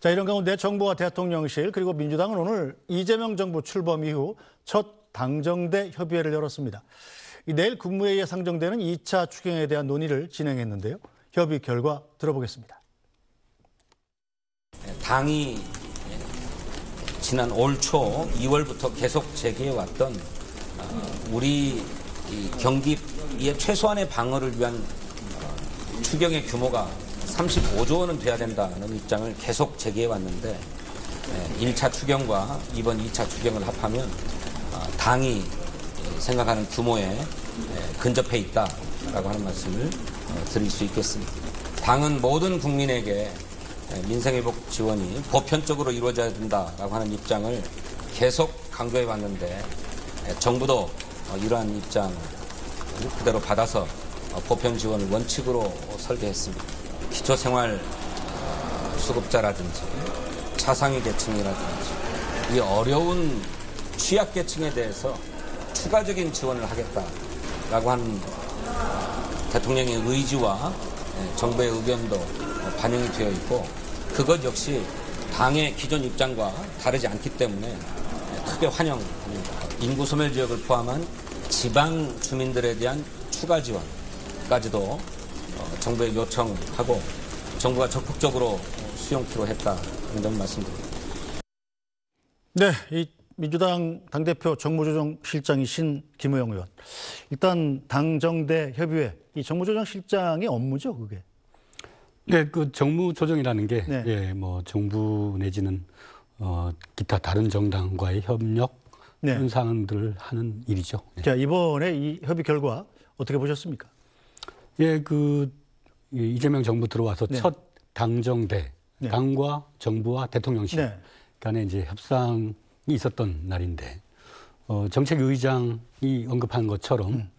자, 이런 가운데 정부와 대통령실 그리고 민주당은 오늘 이재명 정부 출범 이후 첫 당정대 협의회를 열었습니다. 내일 국무회의에 상정되는 2차 추경에 대한 논의를 진행했는데요. 협의 결과 들어보겠습니다. 당이 지난 올 초 2월부터 계속 제기해왔던 우리 경기의 최소한의 방어를 위한 추경의 규모가 35조 원은 돼야 된다는 입장을 계속 제기해왔는데 1차 추경과 이번 2차 추경을 합하면 당이 생각하는 규모에 근접해 있다라고 하는 말씀을 드릴 수 있겠습니다. 당은 모든 국민에게 민생회복 지원이 보편적으로 이루어져야 된다라고 하는 입장을 계속 강조해 왔는데 정부도 이러한 입장을 그대로 받아서 보편 지원을 원칙으로 설계했습니다. 기초생활 수급자라든지 차상위 계층이라든지 이 어려운 취약계층에 대해서 추가적인 지원을 하겠다라고 하는 대통령의 의지와 정부의 의견도 반영이 되어 있고 그것 역시 당의 기존 입장과 다르지 않기 때문에 크게 환영합니다. 인구 소멸 지역을 포함한 지방 주민들에 대한 추가 지원까지도 정부에 요청하고 정부가 적극적으로 수용키로 했다는 점 말씀드립니다. 네, 이 민주당 당대표 정무조정실장이신 김우영 의원. 일단 당정대 협의회, 이 정무조정실장의 업무죠, 그게? 네, 그 정무조정이라는 게 네. 예, 뭐 정부 내지는 기타 다른 정당과의 협력 네. 이런 사안들을 하는 일이죠. 예. 자, 이번에 이 협의 결과 어떻게 보셨습니까? 예, 그 이재명 정부 들어와서 네. 첫 당정대, 네. 당과 정부와 대통령실 네. 간에 이제 협상이 있었던 날인데 정책의장이 언급한 것처럼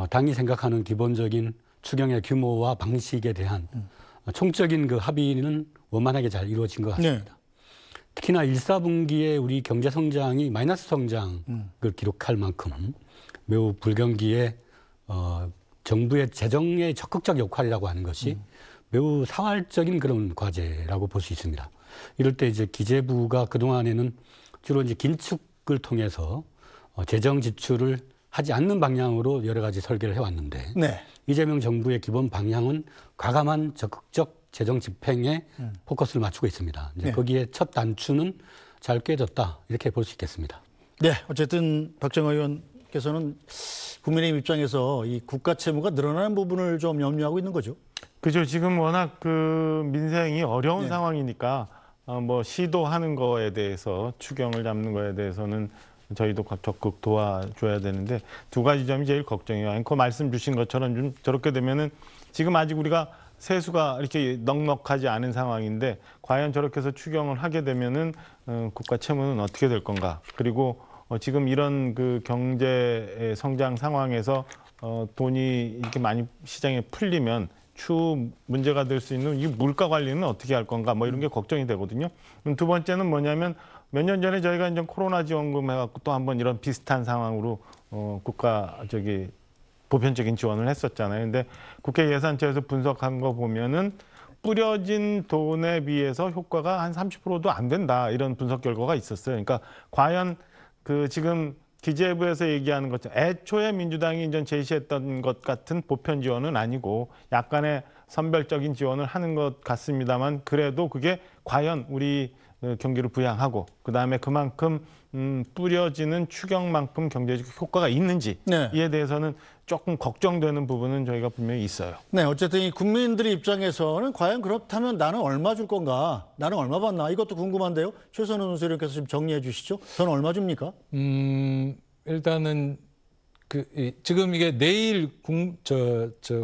당이 생각하는 기본적인 추경의 규모와 방식에 대한 총적인 그 합의는 원만하게 잘 이루어진 것 같습니다. 네. 특히나 1, 4분기에 우리 경제 성장이 마이너스 성장을 기록할 만큼 매우 불경기에 정부의 재정의 적극적 역할이라고 하는 것이 매우 사활적인 그런 과제라고 볼 수 있습니다. 이럴 때 이제 기재부가 그동안에는 주로 이제 긴축을 통해서 재정 지출을 하지 않는 방향으로 여러 가지 설계를 해왔는데 네. 이재명 정부의 기본 방향은 과감한 적극적 재정 집행에 포커스를 맞추고 있습니다. 이제 네. 거기에 첫 단추는 잘 꿰졌다 이렇게 볼 수 있겠습니다. 네, 어쨌든 박정호 의원께서는 국민의힘 입장에서 이 국가 채무가 늘어나는 부분을 좀 염려하고 있는 거죠. 그죠. 지금 워낙 그 민생이 어려운 네. 상황이니까 뭐 시도하는 거에 대해서 추경을 잡는 거에 대해서는 저희도 적극 도와줘야 되는데 두 가지 점이 제일 걱정이에요. 앵커 말씀 주신 것처럼 좀 저렇게 되면은 지금 아직 우리가 세수가 이렇게 넉넉하지 않은 상황인데 과연 저렇게 해서 추경을 하게 되면은 국가 채무는 어떻게 될 건가? 그리고 지금 이런 그 경제 성장 상황에서 돈이 이렇게 많이 시장에 풀리면 추후 문제가 될 수 있는 이 물가 관리는 어떻게 할 건가? 뭐 이런 게 걱정이 되거든요. 두 번째는 뭐냐면 몇 년 전에 저희가 이제 코로나 지원금 해갖고 또 한번 이런 비슷한 상황으로 국가 보편적인 지원을 했었잖아요. 근데 국회 예산처에서 분석한 거 보면은 뿌려진 돈에 비해서 효과가 한 30%도 안 된다 이런 분석 결과가 있었어요. 그러니까 과연 그 지금 기재부에서 얘기하는 것처럼 애초에 민주당이 이제 제시했던 것 같은 보편 지원은 아니고 약간의 선별적인 지원을 하는 것 같습니다만 그래도 그게 과연 우리 경기를 부양하고 그다음에 그만큼 뿌려지는 추경만큼 경제적 효과가 있는지 네. 이에 대해서는 조금 걱정되는 부분은 저희가 분명히 있어요. 네, 어쨌든 이 국민들의 입장에서는 과연 그렇다면 나는 얼마 줄 건가? 나는 얼마 받나? 이것도 궁금한데요. 최선우 논설위원께서 좀 정리해 주시죠. 저는 얼마 줍니까? 일단은 지금 이게 내일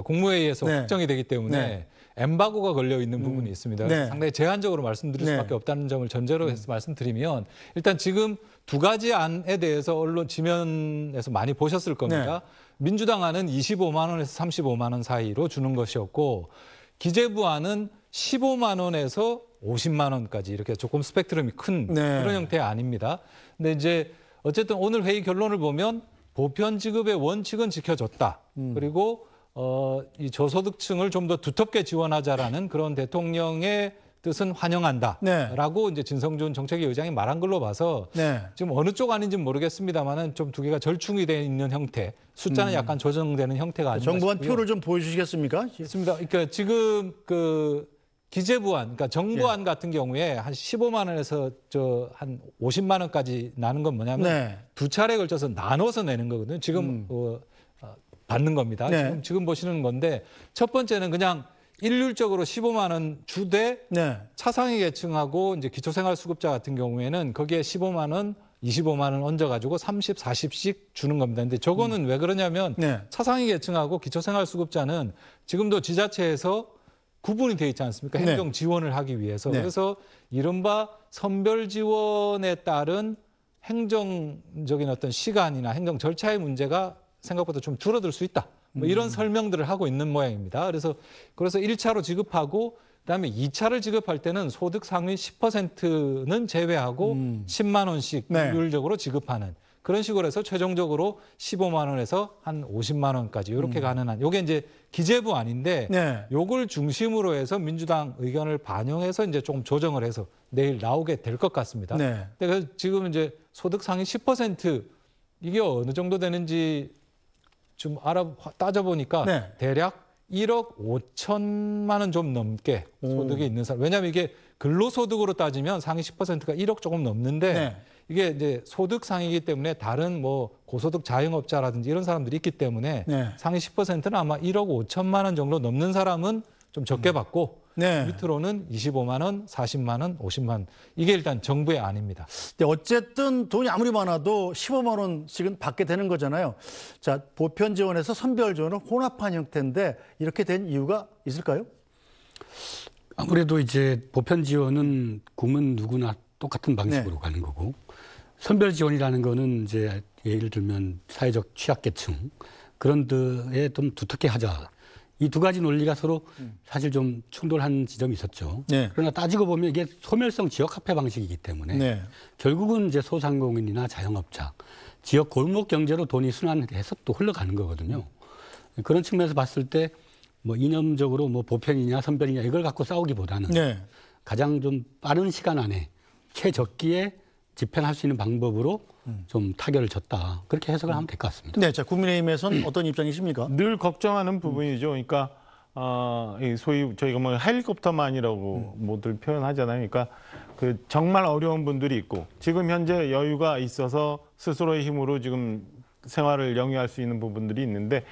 국무회의에서 네. 확정이 되기 때문에 네. 엠바고가 걸려 있는 부분이 있습니다. 네. 상당히 제한적으로 말씀드릴 네. 수밖에 없다는 점을 전제로 해서 말씀드리면 일단 지금 두 가지 안에 대해서 언론 지면에서 많이 보셨을 겁니다. 네. 민주당 안은 25만 원에서 35만 원 사이로 주는 것이었고 기재부 안은 15만 원에서 50만 원까지 이렇게 조금 스펙트럼이 큰 네. 그런 형태의 안입니다. 근데 이제 어쨌든 오늘 회의 결론을 보면 보편 지급의 원칙은 지켜졌다. 그리고 이 저소득층을 좀 더 두텁게 지원하자라는 그런 대통령의 뜻은 환영한다라고 이제 진성준 정책위 의장이 말한 걸로 봐서 지금 어느 쪽 아닌지는 모르겠습니다만은 좀 두 개가 절충이 되어 있는 형태, 숫자는 약간 조정되는 형태가 아닌가 싶고요. 정부안 표를 좀 보여주시겠습니까? 있습니다. 그러니까 지금 그 기재부안, 그러니까 정부안 같은 경우에 한 15만 원에서 한 50만 원까지 나는 건 뭐냐면 두 차례에 걸쳐서 나눠서 내는 거거든요. 지금 받는 겁니다. 지금 보시는 건데 첫 번째는 그냥 일률적으로 15만 원 주되 차상위 계층하고 이제 기초생활수급자 같은 경우에는 거기에 15만 원, 25만 원 얹어가지고 30, 40씩 주는 겁니다. 근데 저거는 왜 그러냐면 차상위 계층하고 기초생활수급자는 지금도 지자체에서 구분이 되어 있지 않습니까? 행정 지원을 하기 위해서. 그래서 이른바 선별 지원에 따른 행정적인 어떤 시간이나 행정 절차의 문제가 생각보다 좀 줄어들 수 있다. 뭐 이런 설명들을 하고 있는 모양입니다. 그래서 1차로 지급하고 그다음에 2차를 지급할 때는 소득 상위 10%는 제외하고 10만 원씩 일률적으로 지급하는 그런 식으로 해서 최종적으로 15만 원에서 한 50만 원까지 이렇게 가는 한. 요게 이제 기재부 아닌데 요걸 중심으로 해서 민주당 의견을 반영해서 이제 좀 조정을 해서 내일 나오게 될 것 같습니다. 근데 지금 이제 소득 상위 10% 이게 어느 정도 되는지 좀 따져보니까 대략 1억 5천만 원 좀 넘게 소득이 있는 사람. 왜냐하면 이게 근로소득으로 따지면 상위 10%가 1억 조금 넘는데 이게 이제 소득 상위이기 때문에 다른 뭐 고소득 자영업자라든지 이런 사람들이 있기 때문에 상위 10%는 아마 1억 5천만 원 정도 넘는 사람은 좀 적게 받고 밑으로는 25만 원, 40만 원, 50만 원. 이게 일단 정부의 안입니다. 근데 어쨌든 돈이 아무리 많아도 15만 원씩은 받게 되는 거잖아요. 자, 보편 지원에서 선별 지원을 혼합한 형태인데 이렇게 된 이유가 있을까요? 아무래도 이제 보편 지원은 국민 누구나 똑같은 방식으로 가는 거고 선별 지원이라는 거는 이제 예를 들면 사회적 취약계층 그런 데에 좀 두텁게 하자. 이 두 가지 논리가 서로 사실 좀 충돌한 지점이 있었죠. 그러나 따지고 보면 이게 소멸성 지역화폐 방식이기 때문에 결국은 이제 소상공인이나 자영업자, 지역 골목 경제로 돈이 순환해서 또 흘러가는 거거든요. 그런 측면에서 봤을 때 뭐 이념적으로 뭐 보편이냐 선별이냐 이걸 갖고 싸우기보다는 가장 좀 빠른 시간 안에 최적기에 집행할 수 있는 방법으로 좀 타결을 줬다. 그렇게 해석을 하면 될 것 같습니다. 네, 자 국민의힘에서는 어떤 입장이십니까? 늘 걱정하는 부분이죠. 그러니까 소위 저희가 뭐 헬리콥터만이라고 모두 표현하잖아요. 그러니까 그 정말 어려운 분들이 있고 지금 현재 여유가 있어서 스스로의 힘으로 지금 생활을 영위할 수 있는 부분들이 있는데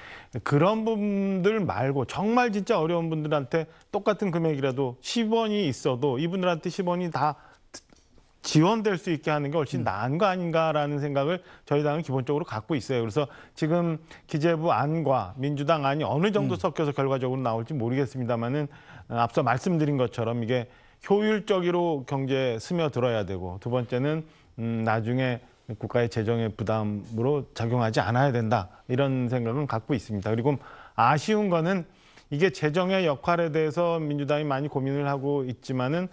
그런 분들 말고 정말 진짜 어려운 분들한테 똑같은 금액이라도 10원이 있어도 이분들한테 10원이 다 지원될 수 있게 하는 게 훨씬 나은 거 아닌가라는 생각을 저희 당은 기본적으로 갖고 있어요. 그래서 지금 기재부 안과 민주당 안이 어느 정도 섞여서 결과적으로 나올지 모르겠습니다만은 앞서 말씀드린 것처럼 이게 효율적으로 경제에 스며들어야 되고 두 번째는 나중에 국가의 재정의 부담으로 작용하지 않아야 된다. 이런 생각은 갖고 있습니다. 그리고 아쉬운 거는 이게 재정의 역할에 대해서 민주당이 많이 고민을 하고 있지만은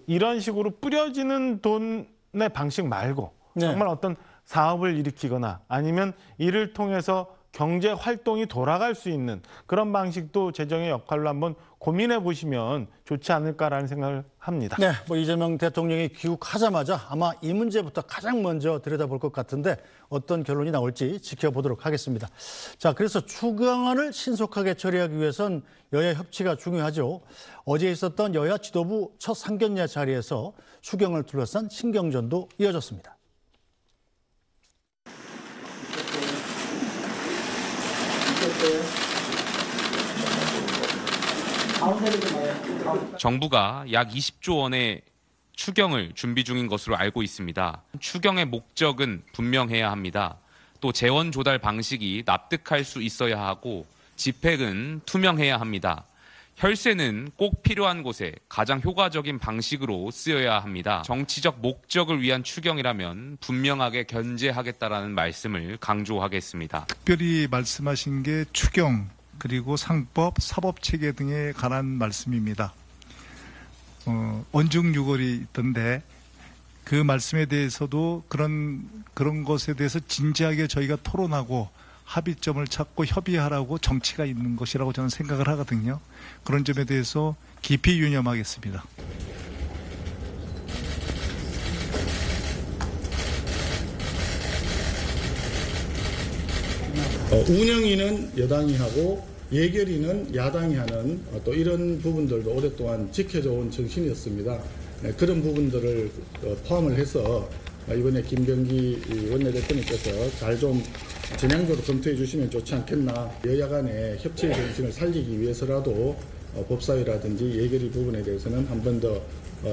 이런 식으로 뿌려지는 돈의 방식 말고 정말 어떤 사업을 일으키거나 아니면 이를 통해서 경제 활동이 돌아갈 수 있는 그런 방식도 재정의 역할로 한번 고민해 보시면 좋지 않을까라는 생각을 합니다. 네, 뭐 이재명 대통령이 귀국하자마자 아마 이 문제부터 가장 먼저 들여다볼 것 같은데 어떤 결론이 나올지 지켜보도록 하겠습니다. 자, 그래서 추경안을 신속하게 처리하기 위해선 여야 협치가 중요하죠. 어제 있었던 여야 지도부 첫 상견례 자리에서 추경을 둘러싼 신경전도 이어졌습니다. 정부가 약 20조 원의 추경을 준비 중인 것으로 알고 있습니다. 추경의 목적은 분명해야 합니다. 또 재원 조달 방식이 납득할 수 있어야 하고 집행은 투명해야 합니다. 혈세는 꼭 필요한 곳에 가장 효과적인 방식으로 쓰여야 합니다. 정치적 목적을 위한 추경이라면 분명하게 견제하겠다라는 말씀을 강조하겠습니다. 특별히 말씀하신 게 추경, 그리고 상법, 사법체계 등에 관한 말씀입니다. 언중유골이 있던데 그 말씀에 대해서도 그런 것에 대해서 진지하게 저희가 토론하고 합의점을 찾고 협의하라고 정치가 있는 것이라고 저는 생각을 하거든요. 그런 점에 대해서 깊이 유념하겠습니다. 운영위는 여당이 하고 예결위는 야당이 하는 또 이런 부분들도 오랫동안 지켜져 온 정신이었습니다. 그런 부분들을 포함을 해서 이번에 김병기 원내대표님께서 잘 좀 전향적으로 검토해 주시면 좋지 않겠나. 여야 간의 협치의 정신을 살리기 위해서라도 법사위라든지 예결위 부분에 대해서는 한 번 더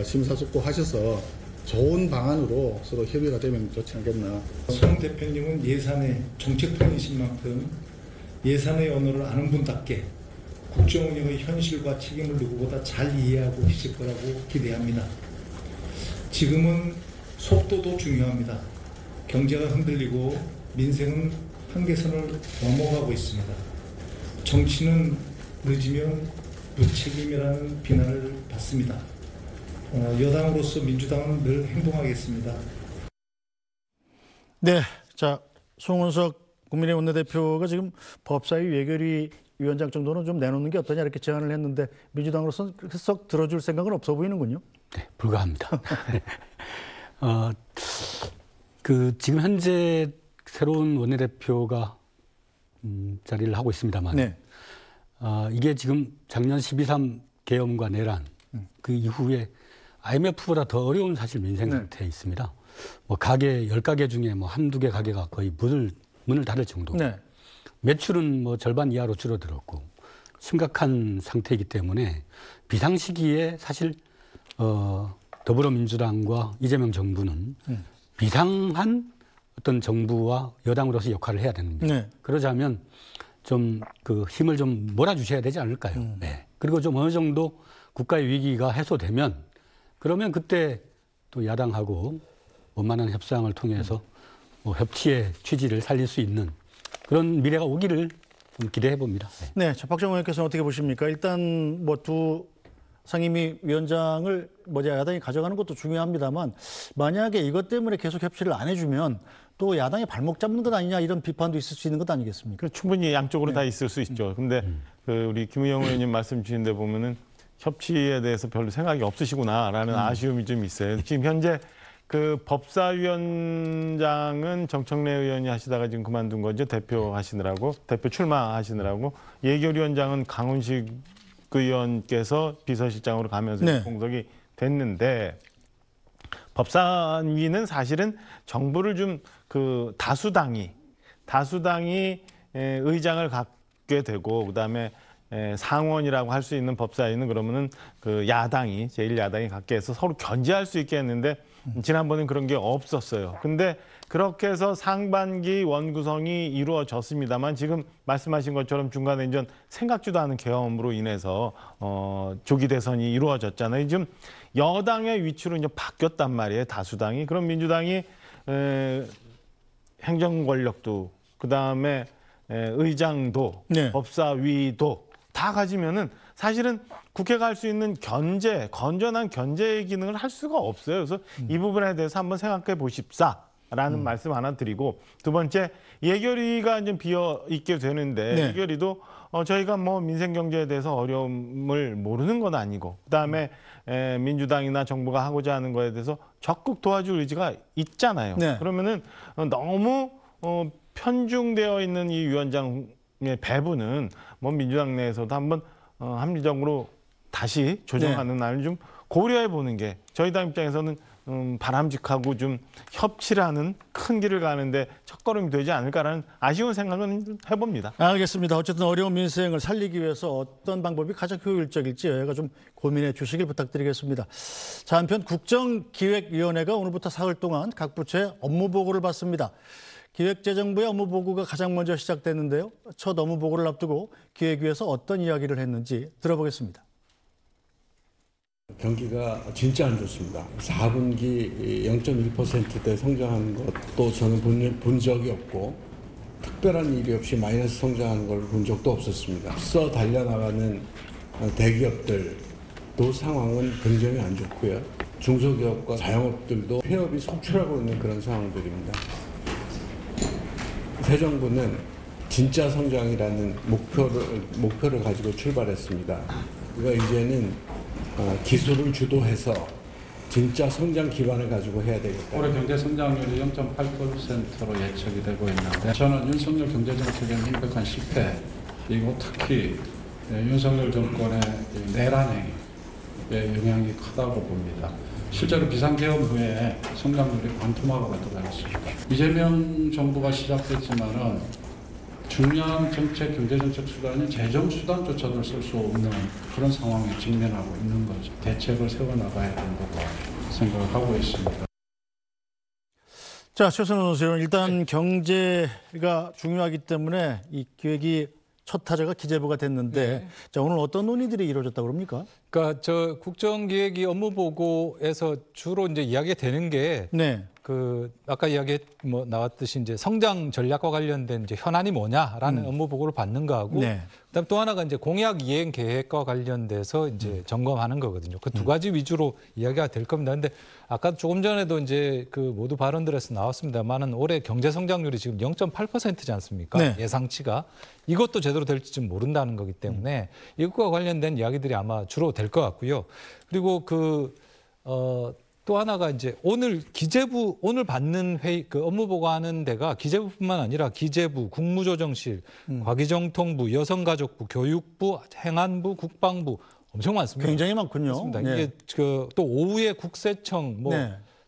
심사숙고하셔서 좋은 방안으로 서로 협의가 되면 좋지 않겠나. 송 대표님은 예산의 정책판이신 만큼 예산의 언어를 아는 분답게 국정운영의 현실과 책임을 누구보다 잘 이해하고 계실 거라고 기대합니다. 지금은 속도도 중요합니다. 경제가 흔들리고 민생은 한계선을 넘어가고 있습니다. 정치는 늦으면 무책임이라는 비난을 받습니다. 여당으로서 민주당은 늘 행동하겠습니다. 네, 자 송원석 국민의힘 원내대표가 지금 법사위 예결위 위원장 정도는 좀 내놓는 게 어떠냐 이렇게 제안을 했는데 민주당으로서는 그렇게 썩 들어줄 생각은 없어 보이는군요. 네, 불가합니다. 지금 현재 새로운 원내대표가 자리를 하고 있습니다만, 네. 이게 지금 작년 12.3 계엄과 내란 그 이후에 IMF보다 더 어려운 사실 민생 상태에 있습니다. 뭐 가게 10가게 중에 뭐 한두 개 가게가 거의 문을 닫을 정도. 네. 매출은 뭐 절반 이하로 줄어들었고 심각한 상태이기 때문에 비상시기에 사실 더불어민주당과 이재명 정부는 비상한 어떤 정부와 여당으로서 역할을 해야 됩니다. 네. 그러자면 좀 그 힘을 좀 몰아주셔야 되지 않을까요? 네. 그리고 좀 어느 정도 국가의 위기가 해소되면 그러면 그때 또 야당하고 원만한 협상을 통해서 뭐 협치의 취지를 살릴 수 있는 그런 미래가 오기를 좀 기대해 봅니다. 네, 자, 박정호 의원께서는 어떻게 보십니까? 일단 뭐 두 상임위 위원장을 야당이 가져가는 것도 중요합니다만 만약에 이것 때문에 계속 협치를 안 해주면 또 야당이 발목 잡는 것 아니냐 이런 비판도 있을 수 있는 것 아니겠습니까? 충분히 양쪽으로 다 있을 수 있죠. 근데 우리 김의영 의원님 말씀 주신 데 보면은 협치에 대해서 별로 생각이 없으시구나라는 아쉬움이 좀 있어요. 지금 현재 그 법사위원장은 정청래 의원이 하시다가 지금 그만둔 거죠. 대표 출마하시느라고. 예결위원장은 강훈식 의원께서 비서실장으로 가면서 네. 공석이 됐는데 법사위는 사실은 정부를 좀 그 다수당이 의장을 갖게 되고 그다음에 상원이라고 할 수 있는 법사위는 그러면은 그 야당이 제1야당이 갖게 해서 서로 견제할 수 있게 했는데 지난번엔 그런 게 없었어요. 근데 그렇게 해서 상반기 원구성이 이루어졌습니다만 지금 말씀하신 것처럼 중간에 이제 생각지도 않은 계엄으로 인해서 조기 대선이 이루어졌잖아요. 지금 여당의 위치로 이제 바뀌었단 말이에요. 다수당이. 그럼 민주당이 행정 권력도 그다음에 의장도 네. 법사위도 다 가지면은 사실은 국회가 할 수 있는 건전한 견제 기능을 할 수가 없어요. 그래서 이 부분에 대해서 한번 생각해 보십사라는 말씀 하나 드리고 두 번째 예결위가 이제 비어 있게 되는데 네. 예결위도 저희가 뭐 민생 경제에 대해서 어려움을 모르는 건 아니고 그다음에 민주당이나 정부가 하고자 하는 거에 대해서 적극 도와줄 의지가 있잖아요. 네. 그러면은 너무 편중되어 있는 이 위원장의 배분은 뭐 민주당 내에서도 한번 합리적으로 다시 조정하는 날을 좀 고려해 보는 게 저희 당 입장에서는 바람직하고 좀 협치라는 큰 길을 가는데 첫걸음이 되지 않을까라는 아쉬운 생각은 해봅니다. 알겠습니다. 어쨌든 어려운 민생을 살리기 위해서 어떤 방법이 가장 효율적일지 여야가 좀 고민해 주시길 부탁드리겠습니다. 자, 한편 국정기획위원회가 오늘부터 사흘 동안 각 부처의 업무 보고를 받습니다. 기획재정부의 업무 보고가 가장 먼저 시작됐는데요. 첫 업무 보고를 앞두고 기획위에서 어떤 이야기를 했는지 들어보겠습니다. 경기가 진짜 안 좋습니다. 4분기 0.1%대 성장하는 것도 저는 본 적이 없고 특별한 일이 없이 마이너스 성장하는 걸 본 적도 없었습니다. 앞서 달려나가는 대기업들도 상황은 굉장히 안 좋고요. 중소기업과 자영업들도 폐업이 속출하고 있는 그런 상황들입니다. 새 정부는 진짜 성장이라는 목표를 가지고 출발했습니다. 그러니까 이제는 기술을 주도해서 진짜 성장 기반을 가지고 해야 되겠다. 올해 경제 성장률이 0.8%로 예측이 되고 있는데 저는 윤석열 경제정책의 명백한 실패, 그리고 특히 윤석열 정권의 내란행위의 영향이 크다고 봅니다. 실제로 비상계엄 후에 성장률이 반토막으로 들어갔습니다. 이재명 정부가 시작됐지만은 중요한 정책, 경제정책 수단이 재정수단조차도 쓸 수 없는 그런 상황에 직면하고 있는 거죠. 대책을 세워나가야 된다고 생각을 하고 있습니다. 자, 최선호 선수는 일단 경제가 중요하기 때문에 이 기획이 첫 타자가 기재부가 됐는데 자, 오늘 어떤 논의들이 이루어졌다고 그럽니까? 그러니까 저 국정기획위 업무보고에서 주로 이제 이야기가 되는 게 그 아까 이야기 뭐 나왔듯이 이제 성장 전략과 관련된 이제 현안이 뭐냐라는 업무 보고를 받는 거하고 그다음 또 하나가 이제 공약 이행 계획과 관련돼서 이제 점검하는 거거든요. 그 두 가지 위주로 이야기가 될 겁니다. 근데 아까 조금 전에도 이제 그 모두 발언들에서 나왔습니다만은 올해 경제 성장률이 지금 0.8%지 않습니까? 예상치가 이것도 제대로 될지 좀 모른다는 거기 때문에 이것과 관련된 이야기들이 아마 주로 될 것 같고요. 그리고 또 하나가 이제 오늘 기재부 오늘 받는 회의 그 업무 보고하는 데가 기재부뿐만 아니라 기재부, 국무조정실, 과기정통부, 여성가족부, 교육부, 행안부, 국방부 엄청 많습니다. 굉장히 많군요. 맞습니다. 이게 또 오후에 국세청, 뭐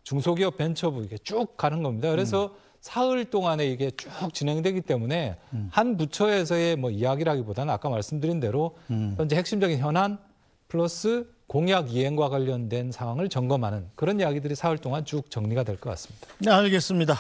중소기업 벤처부 이게 쭉 가는 겁니다. 그래서 사흘 동안에 이게 쭉 진행되기 때문에 한 부처에서의 뭐 이야기라기보다는 아까 말씀드린 대로 현재 핵심적인 현안 플러스 공약 이행과 관련된 상황을 점검하는 그런 이야기들이 사흘 동안 쭉 정리가 될 것 같습니다. 네, 알겠습니다.